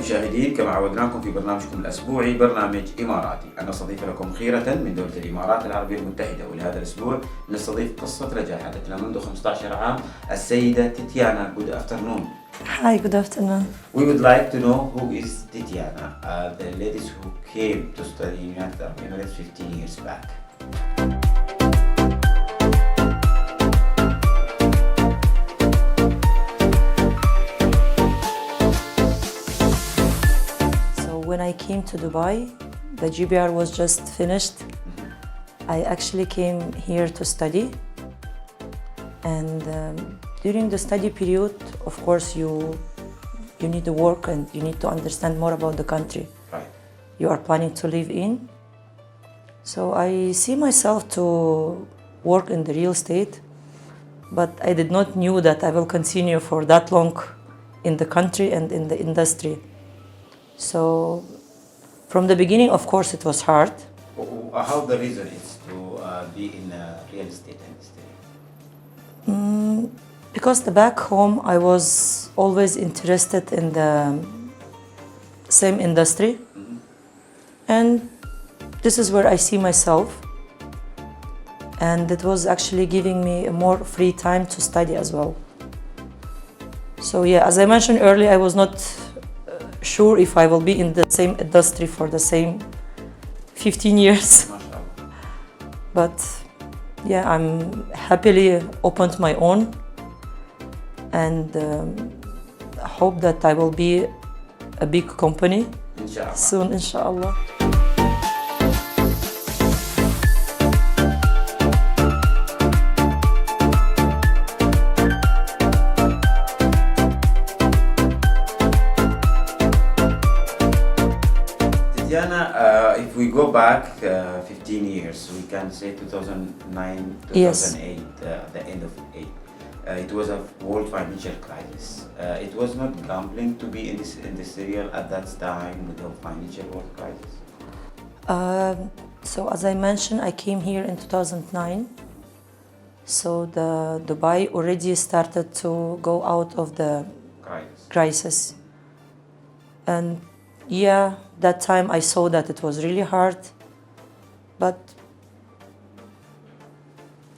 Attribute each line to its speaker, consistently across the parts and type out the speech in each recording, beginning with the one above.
Speaker 1: المشاهدين، كما عودناكم في برنامجكم الأسبوعي برنامج إماراتي، أنا أستضيف لكم خيرة من دولة الإمارات العربية المتحدة، ولهذا الأسبوع نستضيف قصة رجال حدث لها منذ 15 عام السيدة تاتيانا. Good afternoon.
Speaker 2: Hi, good afternoon.
Speaker 1: We would like to know who is Tatyana, the ladies who came to study in United Arab Emirates 15 years back.
Speaker 2: When I came to Dubai, the GBR was just finished. I actually came here to study, and during the study period, of course, you need to work and you need to understand more about the country you are planning to live in. So I see myself to work in the real estate, but I did not knew that I will continue for that long in the country and in the industry. So, from the beginning, of course, it was hard.
Speaker 1: How the reason is to be in real estate industry?
Speaker 2: Because back home, I was always interested in the same industry, and this is where I see myself. And it was actually giving me more free time to study as well. So yeah, as I mentioned earlier, I was not sure if I will be in the same industry for the same 15 years. But yeah, I'm happily opened my own, and hope that I will be a big company soon, inshallah.
Speaker 1: Tatyana, if we go back 15 years, we can say 2009, 2008,
Speaker 2: Yes.
Speaker 1: The end of it. It was a world financial crisis. It was not gambling to be in this industrial at that time with the financial world crisis.
Speaker 2: So as I mentioned, I came here in 2009. So the Dubai already started to go out of the crisis. And yeah, that time I saw that it was really hard, but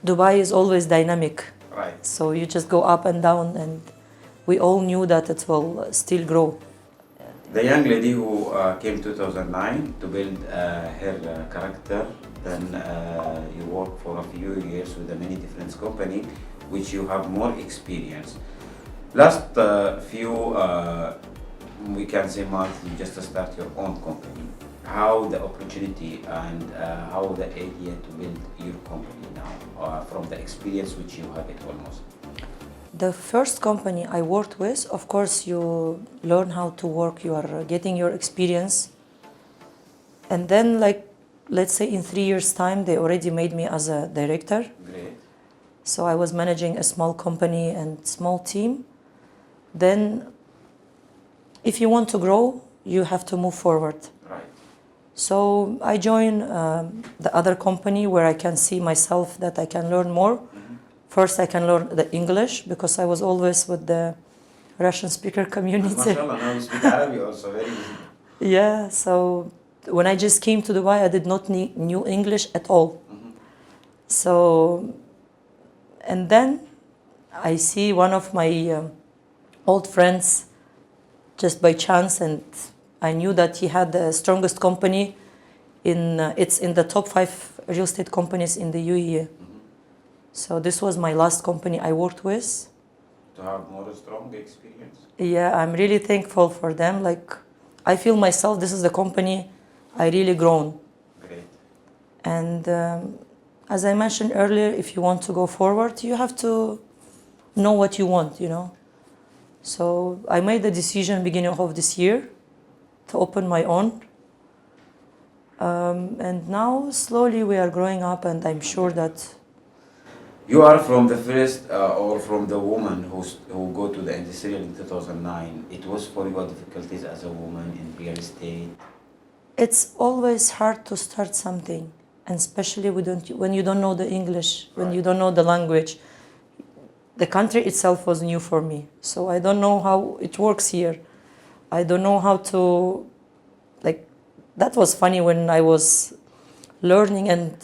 Speaker 2: Dubai is always dynamic.
Speaker 1: Right.
Speaker 2: So you just go up and down, and we all knew that it will still grow.
Speaker 1: The young lady who came 2009 to build her character, then you work for a few years with a many different company, which you have more experience. Last few we can say months, you just start your own company. How the opportunity and how the idea to build your company now, from the experience which you have it almost?
Speaker 2: The first company I worked with, of course, you learn how to work, you are getting your experience. And then, like, let's say in 3 years' time, they already made me as a director.
Speaker 1: Great.
Speaker 2: So I was managing a small company and small team. Then, if you want to grow, you have to move forward.
Speaker 1: Right.
Speaker 2: So I joined the other company where I can see myself that I can learn more. First, I can learn the English because I was always with the Russian speaker community.
Speaker 1: MashaAllah, now you speak Arabic also, very easy.
Speaker 2: Yeah, so when I just came to Dubai, I did not knew English at all. So, and then I see one of my old friends just by chance, and I knew that he had the strongest company it's in the top 5 real estate companies in the UAE. So this was my last company I worked with.
Speaker 1: To have more strong experience.
Speaker 2: Yeah, I'm really thankful for them. Like, I feel myself, this is the company I really grown.
Speaker 1: Great.
Speaker 2: And as I mentioned earlier, if you want to go forward, you have to know what you want, you know. So I made the decision beginning of this year to open my own. And now slowly we are growing up, and I'm sure that
Speaker 1: You are from the first, or from the woman who go to the industrial in 2009. It was for your difficulties as a woman in real estate.
Speaker 2: it's always hard to start something, and especially when you don't know the English, when you don't know the language. The country itself was new for me, so I don't know how it works here. I don't know how to, like, that was funny when I was learning, and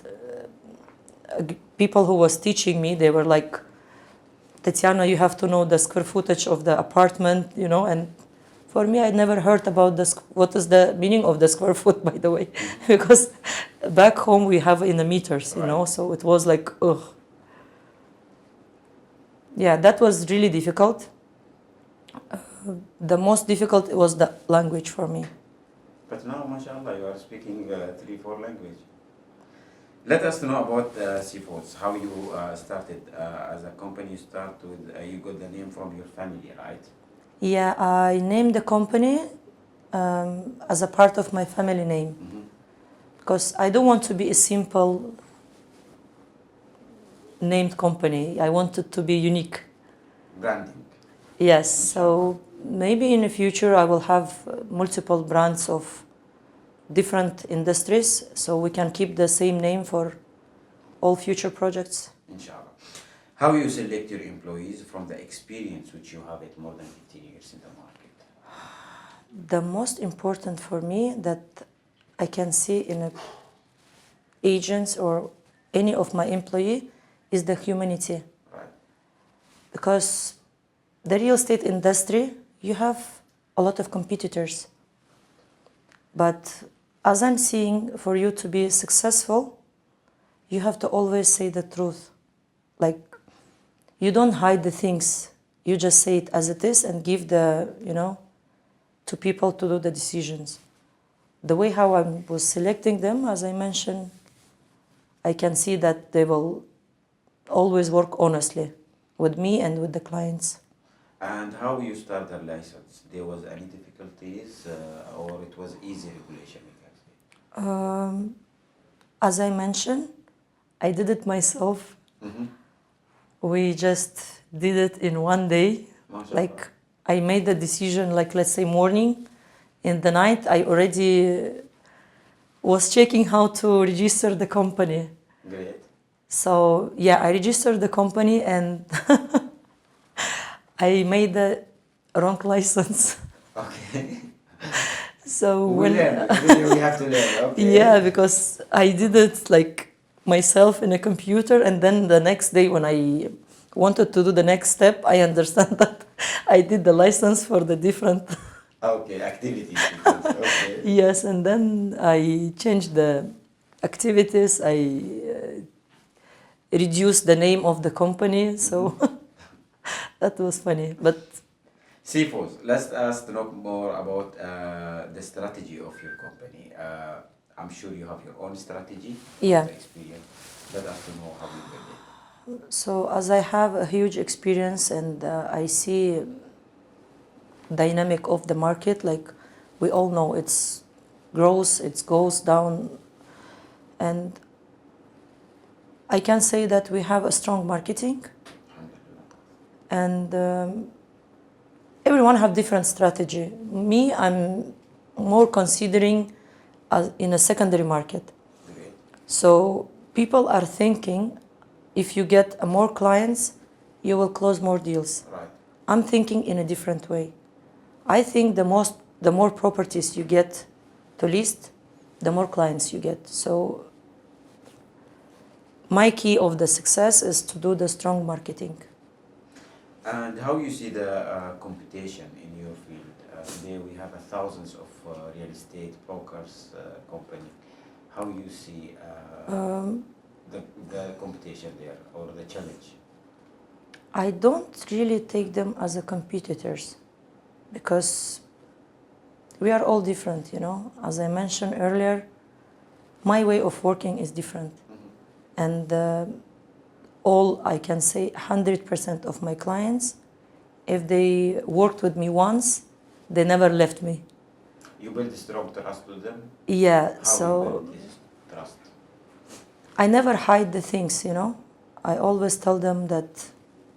Speaker 2: people who was teaching me, they were like, Tatyana, you have to know the square footage of the apartment, you know, and for me, I never heard about what is the meaning of the square foot, by the way, because back home we have in the meters, you know, so it was like, ugh. Yeah, that was really difficult. The most difficult was the language for me.
Speaker 1: But now, mashallah, you are speaking 3-4 languages. Let us know about SAVOS, how you started as a company. You got the name from your family, right?
Speaker 2: Yeah, I named the company as a part of my family name. Mm-hmm. Because I don't want to be a simple named company. I want it to be unique.
Speaker 1: Branding.
Speaker 2: Yes, so maybe in the future I will have multiple brands of different industries, so we can keep the same name for all future projects.
Speaker 1: Inshallah. How you select your employees from the experience which you have it more than 15 years in the market?
Speaker 2: The most important for me that I can see in agents or any of my employee is the humanity.
Speaker 1: Right.
Speaker 2: Because the real estate industry, you have a lot of competitors. But as I'm seeing, for you to be successful, you have to always say the truth. Like, you don't hide the things. You just say it as it is and give to people to do the decisions. The way how I was selecting them, as I mentioned, I can see that they will always work honestly with me and with the clients.
Speaker 1: And how you start the license? There was any difficulties or it was easy regulation?
Speaker 2: As I mentioned, I did it myself.
Speaker 1: Mm-hmm.
Speaker 2: We just did it in one day.
Speaker 1: Mashallah.
Speaker 2: Like, I made the decision, like, let's say morning. In the night, I already was checking how to register the company.
Speaker 1: Great.
Speaker 2: So, yeah, I registered the company and I made the wrong license.
Speaker 1: Okay.
Speaker 2: So
Speaker 1: we have to learn, okay.
Speaker 2: Yeah, because I did it like myself in a computer, and then the next day when I wanted to do the next step, I understand that I did the license for the different
Speaker 1: activities. Okay.
Speaker 2: Yes, and then I changed the activities. I reduced the name of the company, so that was funny. But
Speaker 1: SAVOS, let's us to know more about the strategy of your company. I'm sure you have your own strategy.
Speaker 2: Yeah.
Speaker 1: Experience. Let us to know how you build it.
Speaker 2: So as I have a huge experience and I see dynamic of the market, like we all know, it's grows, it goes down, and I can say that we have a strong marketing, and everyone have different strategy. Me, I'm more considering in a secondary market.
Speaker 1: Okay.
Speaker 2: So people are thinking if you get more clients, you will close more deals.
Speaker 1: Right.
Speaker 2: I'm thinking in a different way. I think the more properties you get to list, the more clients you get. So my key of the success is to do the strong marketing.
Speaker 1: And how you see the competition in your field? Today we have thousands of real estate brokers company. How you see the competition there or the challenge?
Speaker 2: I don't really take them as a competitors because we are all different, you know. As I mentioned earlier, my way of working is different. Mm-hmm. And all I can say, 100% of my clients, if they worked with me once, they never left me.
Speaker 1: You build strong trust with them?
Speaker 2: Yeah.
Speaker 1: How
Speaker 2: so
Speaker 1: you build this trust?
Speaker 2: I never hide the things, you know. I always tell them that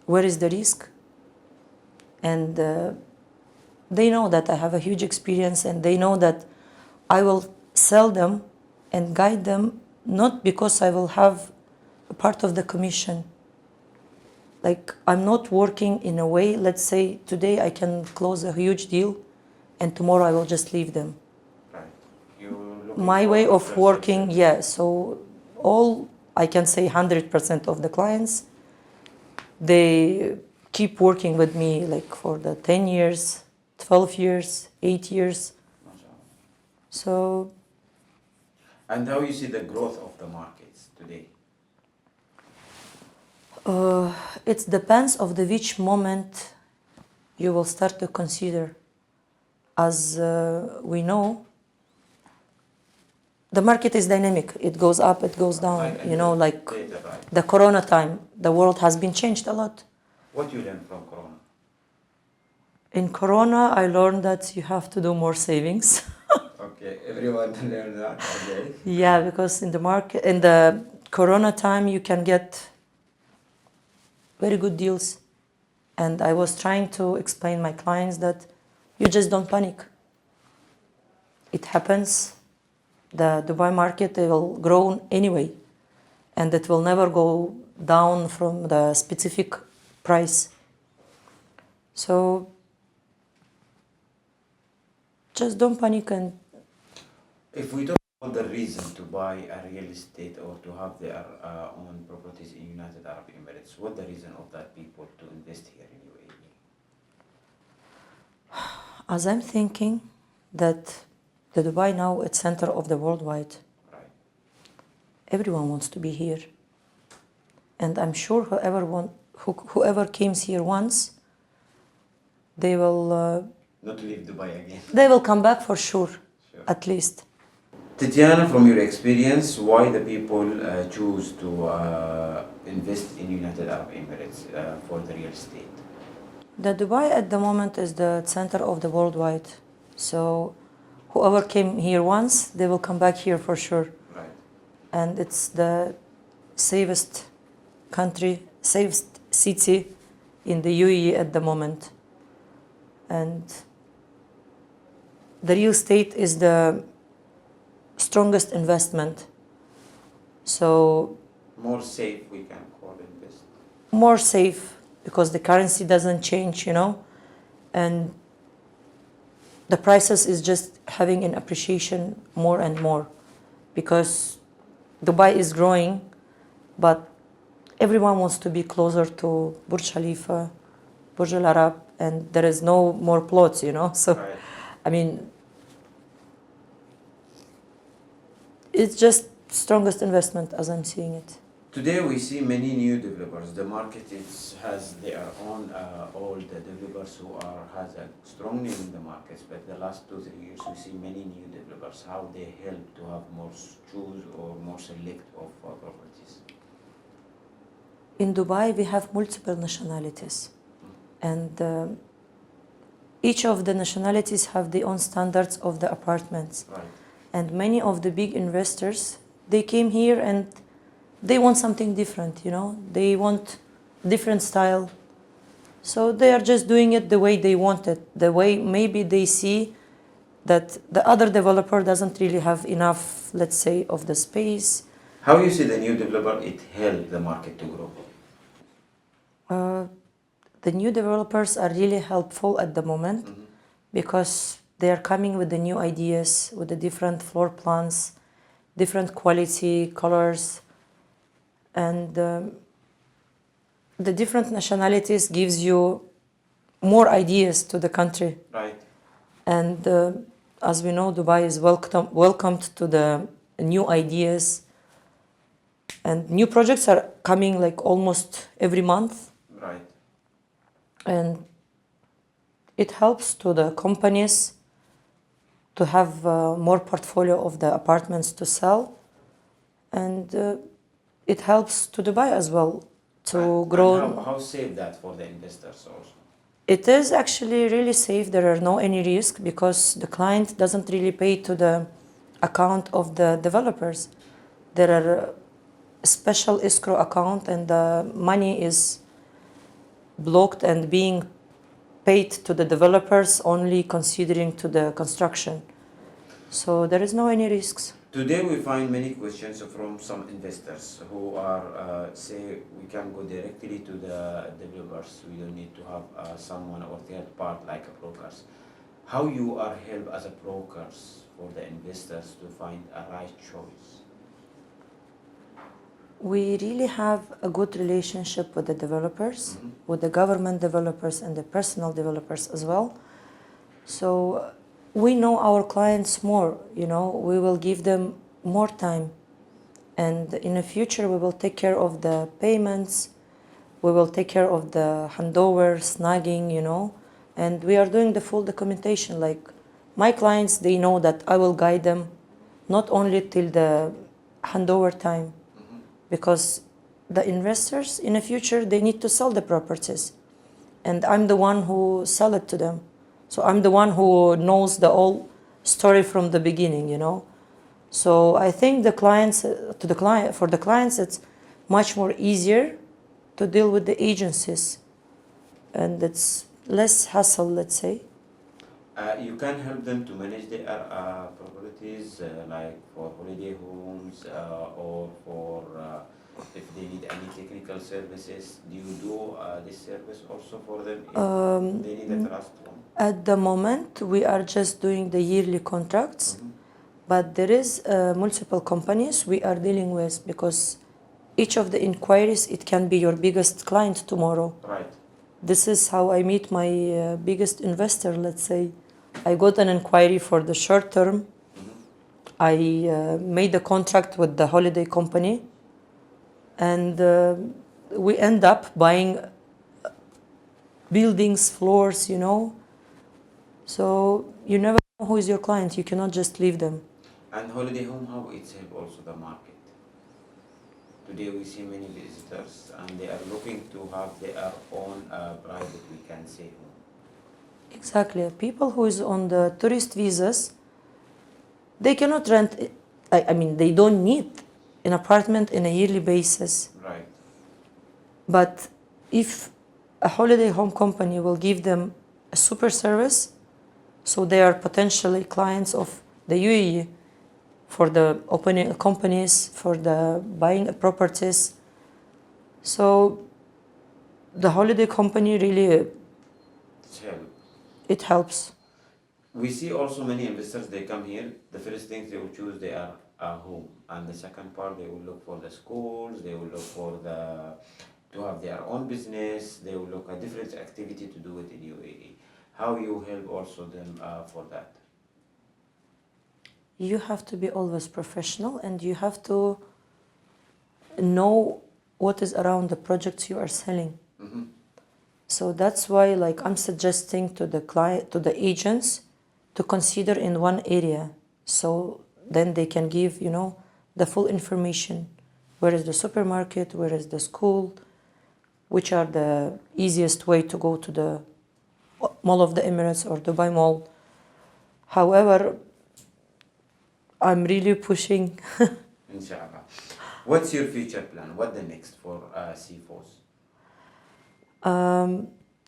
Speaker 2: where is the risk, and they know that I have a huge experience, and they know that I will sell them and guide them, not because I will have a part of the commission. Like, I'm not working in a way, let's say today I can close a huge deal and tomorrow I will just leave them.
Speaker 1: Right.
Speaker 2: My way of working, yeah. So all I can say 100% of the clients, they keep working with me like for the 10 years, 12 years, 8 years. So.
Speaker 1: And how you see the growth of the markets today?
Speaker 2: It depends of the which moment you will start to consider. As we know, the market is dynamic. It goes up, it goes down. You know, like the Corona time, the world has been changed a lot.
Speaker 1: What you learned from Corona?
Speaker 2: In Corona, I learned that you have to do more savings.
Speaker 1: Okay, everyone learned that. Okay.
Speaker 2: Yeah, because in the Corona time, you can get very good deals. And I was trying to explain my clients that you just don't panic. It happens. The Dubai market will grow anyway, and it will never go down from the specific price. So just don't panic. And
Speaker 1: if we talk about the reason to buy a real estate or to have their own properties in United Arab Emirates, what the reason of that people to invest here in UAE?
Speaker 2: as I'm thinking that the Dubai now it's center of the worldwide.
Speaker 1: Right.
Speaker 2: Everyone wants to be here, and I'm sure whoever came here once, they will.
Speaker 1: Not leave Dubai again.
Speaker 2: They will come back for sure. At least.
Speaker 1: Tatyana, from your experience, why the people choose to invest in United Arab Emirates for the real estate?
Speaker 2: The Dubai at the moment is the center of the worldwide. So whoever came here once, they will come back here for sure.
Speaker 1: Right.
Speaker 2: And it's the safest country, safest city in the UAE at the moment. And the real estate is the strongest investment. So
Speaker 1: more safe, we can call it this.
Speaker 2: More safe because the currency doesn't change, you know, and the prices is just having an appreciation more and more because Dubai is growing, but everyone wants to be closer to Burj Khalifa, Burj Al Arab, and there is no more plots, you know. So,
Speaker 1: right.
Speaker 2: I mean, it's just strongest investment as I'm seeing it.
Speaker 1: Today we see many new developers. The market has their own all the developers who has a strong name in the markets. But the last 2-3 years we see many new developers. How they help to have more choose or more select of properties.
Speaker 2: In Dubai we have multiple nationalities, and each of the nationalities have their own standards of the apartments.
Speaker 1: Right.
Speaker 2: And many of the big investors, they came here and they want something different, you know. They want different style. So they are just doing it the way they want it, the way maybe they see that the other developer doesn't really have enough, let's say, of the space.
Speaker 1: How you see the new developer, it helped the market to grow?
Speaker 2: The new developers are really helpful at the moment because they are coming with the new ideas, with the different floor plans, different quality, colors, and the different nationalities gives you more ideas to the country.
Speaker 1: Right.
Speaker 2: And as we know, Dubai is welcomed to the new ideas, and new projects are coming like almost every month.
Speaker 1: Right.
Speaker 2: And it helps to the companies to have more portfolio of the apartments to sell, and it helps to Dubai as well to grow.
Speaker 1: And how safe that for the investors also?
Speaker 2: It is actually really safe. There are no any risk because the client doesn't really pay to the account of the developers. There are a special escrow account, and the money is blocked and being paid to the developers only considering to the construction. So there is no any risks.
Speaker 1: Today we find many questions from some investors who are say we can go directly to the developers. We don't need to have someone or third part like brokers. how you are helped as a brokers for the investors to find a right choice?
Speaker 2: We really have a good relationship with the developers, with the government developers and the personal developers as well. So we know our clients more, you know, we will give them more time. And in the future, we will take care of the payments, we will take care of the handover, snagging, you know, and we are doing the full documentation. Like my clients, they know that I will guide them not only till the handover time, because the investors in the future, they need to sell the properties. And I'm the one who sell it to them. So I'm the one who knows the whole story from the beginning, you know. So I think the clients, for the clients, it's much more easier to deal with the agencies. And it's less hassle, let's say.
Speaker 1: You can help them to manage their properties, like for holiday homes or for if they need any technical services. Do you do this service also for them if they need a trust one?
Speaker 2: At the moment, we are just doing the yearly contracts, but there is multiple companies we are dealing with, because each of the inquiries, it can be your biggest client tomorrow.
Speaker 1: Right.
Speaker 2: This is how I meet my biggest investor, let's say. I got an inquiry for the short term. I made a contract with the holiday company, and we end up buying buildings, floors, you know. So you never know who is your client. You cannot just leave them.
Speaker 1: And holiday home, how it's help also the market? Today we see many visitors and they are looking to have their own private, we can say, home.
Speaker 2: Exactly. People who is on the tourist visas, they cannot rent, I mean, they don't need an apartment in a yearly basis.
Speaker 1: Right.
Speaker 2: But if a holiday home company will give them a super service, so they are potentially clients of the UAE for the opening companies, for the buying properties. So the holiday company really, it helps.
Speaker 1: We see also many investors, they come here, the first things they will choose, they are a home. And the second part, they will look for the schools, they will look for to have their own business, they will look at different activity to do it in UAE. How you help also them for that?
Speaker 2: You have to be always professional, and you have to know what is around the projects you are selling. So that's why, like, I'm suggesting to the client, to the agents, to consider in one area, so then they can give, you know, the full information. Where is the supermarket? Where is the school? Which are the easiest way to go to the Mall of the Emirates or Dubai Mall? However, I'm really pushing.
Speaker 1: Inshallah. What's your future plan? What the next for SAVOS?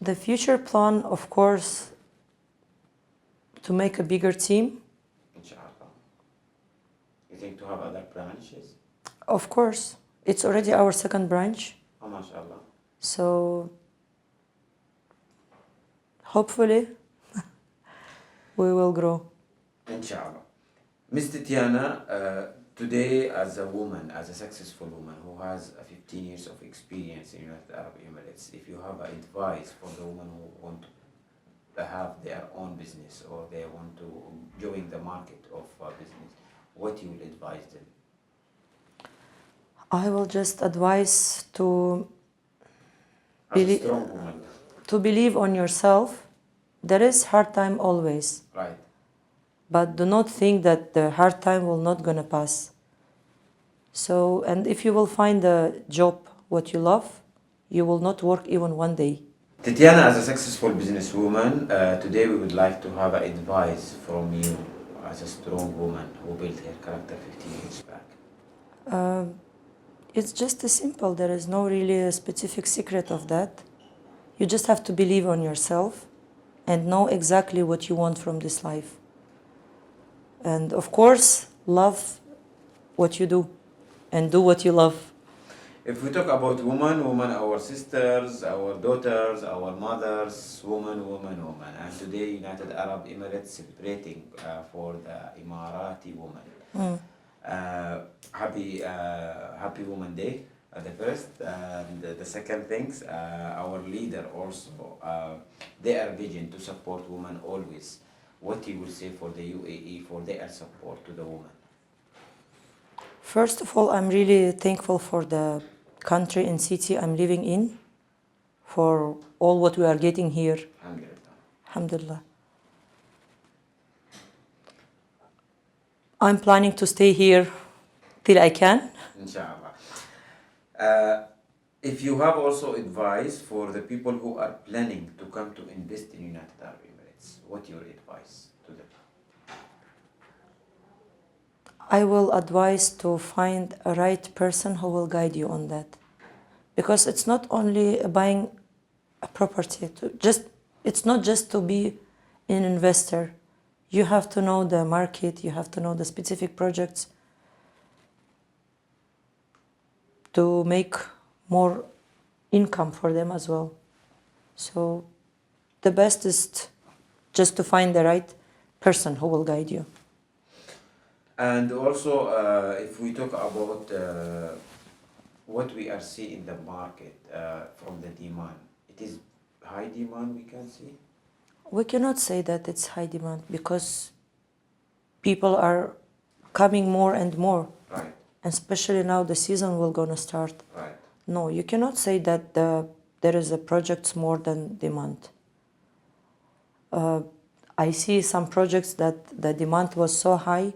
Speaker 2: The future plan, of course, to make a bigger team.
Speaker 1: Inshallah. You think to have other branches?
Speaker 2: Of course. It's already our second branch.
Speaker 1: Oh, mashallah.
Speaker 2: So hopefully we will grow.
Speaker 1: Inshallah. Ms. Tatyana, today as a woman, as a successful woman who has 15 years of experience in United Arab Emirates, if you have advice for the women who want to have their own business or they want to join the market of business, what you will advise them?
Speaker 2: I will just advise to
Speaker 1: As a strong woman.
Speaker 2: To believe on yourself. There is hard time always.
Speaker 1: Right.
Speaker 2: But do not think that the hard time will not gonna pass. So, and if you will find a job what you love, you will not work even one day.
Speaker 1: Tatyana, as a successful businesswoman, today we would like to have advice from you as a strong woman who built her character 15 years back.
Speaker 2: It's just as simple. There is no really a specific secret of that. You just have to believe on yourself and know exactly what you want from this life. And of course, love what you do and do what you love.
Speaker 1: If we talk about women, our sisters, our daughters, our mothers, women. And today United Arab Emirates celebrating for the Emirati woman. Happy Women Day, the first. And the second things, our leader also, their vision to support women always. What you will say for the UAE for their support to the woman?
Speaker 2: First of all, I'm really thankful for the country and city I'm living in, for all what we are getting here. Alhamdulillah. I'm planning to stay here till I can.
Speaker 1: Inshallah. If you have also advice for the people who are planning to come to invest in United Arab Emirates, what's your advice to them?
Speaker 2: I will advise to find a right person who will guide you on that, because it's not only buying a property. It's not just to be an investor. You have to know the market. You have to know the specific projects to make more income for them as well. So the best is just to find the right person who will guide you.
Speaker 1: And also, if we talk about what we are seeing in the market from the demand, it is high demand we can see?
Speaker 2: We cannot say that it's high demand because people are coming more and more.
Speaker 1: Right.
Speaker 2: And especially now the season will gonna start.
Speaker 1: Right.
Speaker 2: No, you cannot say that there is a project more than demand. I see some projects that the demand was so high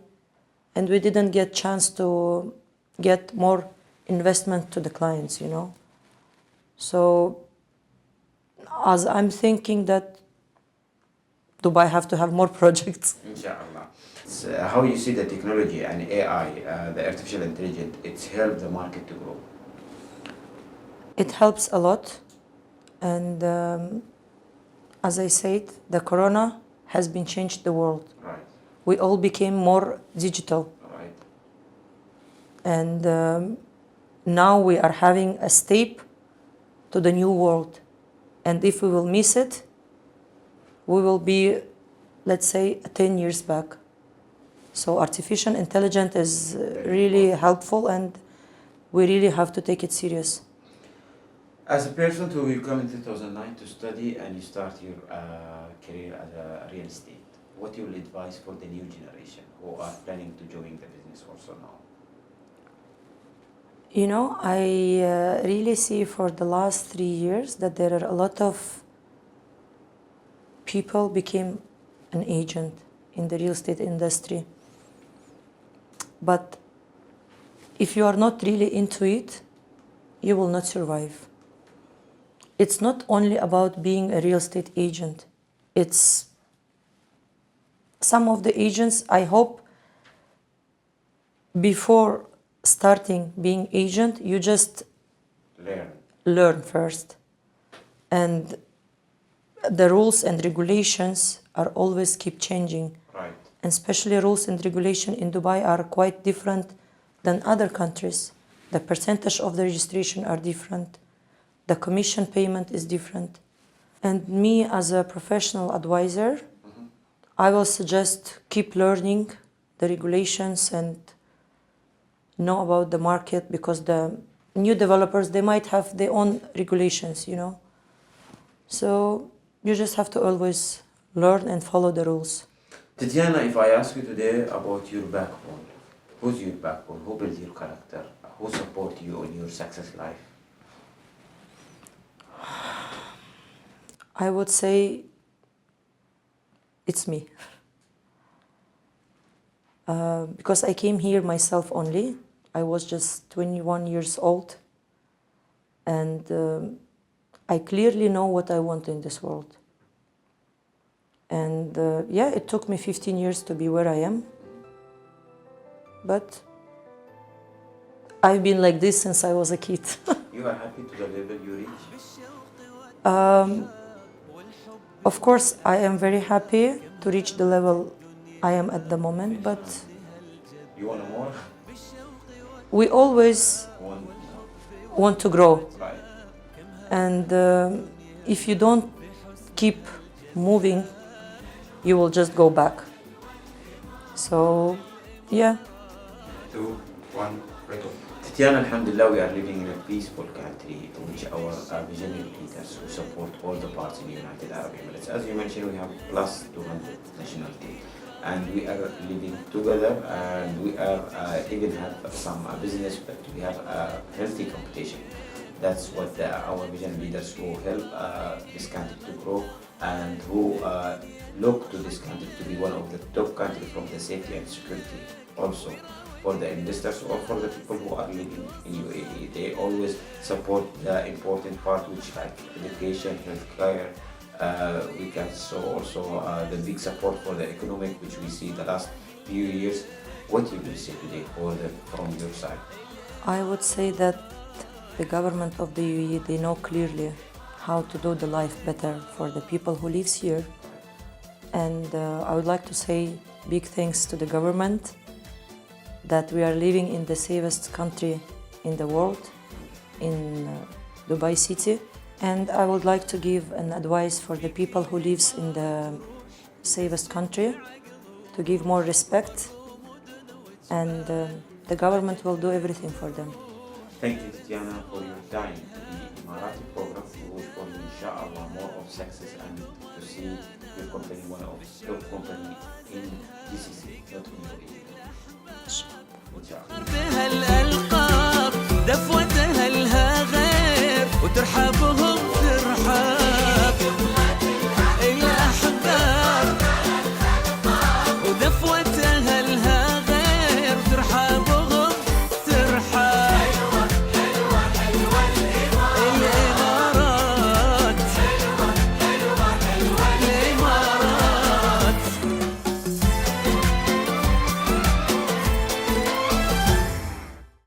Speaker 2: and we didn't get chance to get more investment to the clients, you know. So as I'm thinking that Dubai have to have more projects.
Speaker 1: Inshallah. How you see the technology and AI, the artificial intelligence, it's helped the market to grow?
Speaker 2: It helps a lot. And as I said, the corona has been changed the world.
Speaker 1: Right.
Speaker 2: We all became more digital.
Speaker 1: Right.
Speaker 2: And now we are having a step to the new world. And if we will miss it, we will be, let's say, 10 years back. So artificial intelligence is really helpful and we really have to take it serious.
Speaker 1: As a person who will come in 2009 to study and you start your career as a real estate, what you will advise for the new generation who are planning to join the business also now?
Speaker 2: You know, I really see for the last 3 years that there are a lot of people became an agent in the real estate industry. But if you are not really into it, you will not survive. It's not only about being a real estate agent. It's some of the agents, I hope, before starting being agent, you just learn first. And the rules and regulations are always keep changing.
Speaker 1: Right.
Speaker 2: And especially rules and regulation in Dubai are quite different than other countries. The percentage of the registration are different. The commission payment is different. And me as a professional advisor, I will suggest keep learning the regulations and know about the market, because the new developers, they might have their own regulations, you know. So you just have to always learn and follow the rules.
Speaker 1: Tatyana, if I ask you today about your backbone, who's your backbone? Who built your character? Who support you in your success life?
Speaker 2: I would say it's me. Because I came here myself only. I was just 21 years old. And I clearly know what I want in this world. And yeah, it took me 15 years to be where I am. But I've been like this since I was a kid.
Speaker 1: You are happy to the level you reach?
Speaker 2: Of course, I am very happy to reach the level I am at the moment, but
Speaker 1: You want more?
Speaker 2: we always want to grow.
Speaker 1: Right.
Speaker 2: And if you don't keep moving, you will just go back. So, yeah.
Speaker 1: 2, 1, break. Tatyana, alhamdulillah, we are living in a peaceful country, which our visionary leaders who support all the parts in the United Arab Emirates. As you mentioned, we have plus 200 nationalities, and we are living together, and we are even have some business, but we have a healthy competition. That's what our vision leaders who help this country to grow and who look to this country to be one of the top countries from the safety and security also for the investors or for the people who are living in UAE. They always support the important part which like education, healthcare. We can show also the big support for the economic which we see the last few years. What you will say today from your side?
Speaker 2: I would say that the government of the UAE, they know clearly how to do the life better for the people who lives here. And I would like to say big thanks to the government that we are living in the safest country in the world, in Dubai city. And I would like to give an advice for the people who lives in the safest country to give more respect, and the government will do everything for them.
Speaker 1: Thank you, Tatyana, for your time to the EMARATI program. We wish for you, inshallah, more of success and to see your company one of the top company in GCC, not in UAE. Inshallah.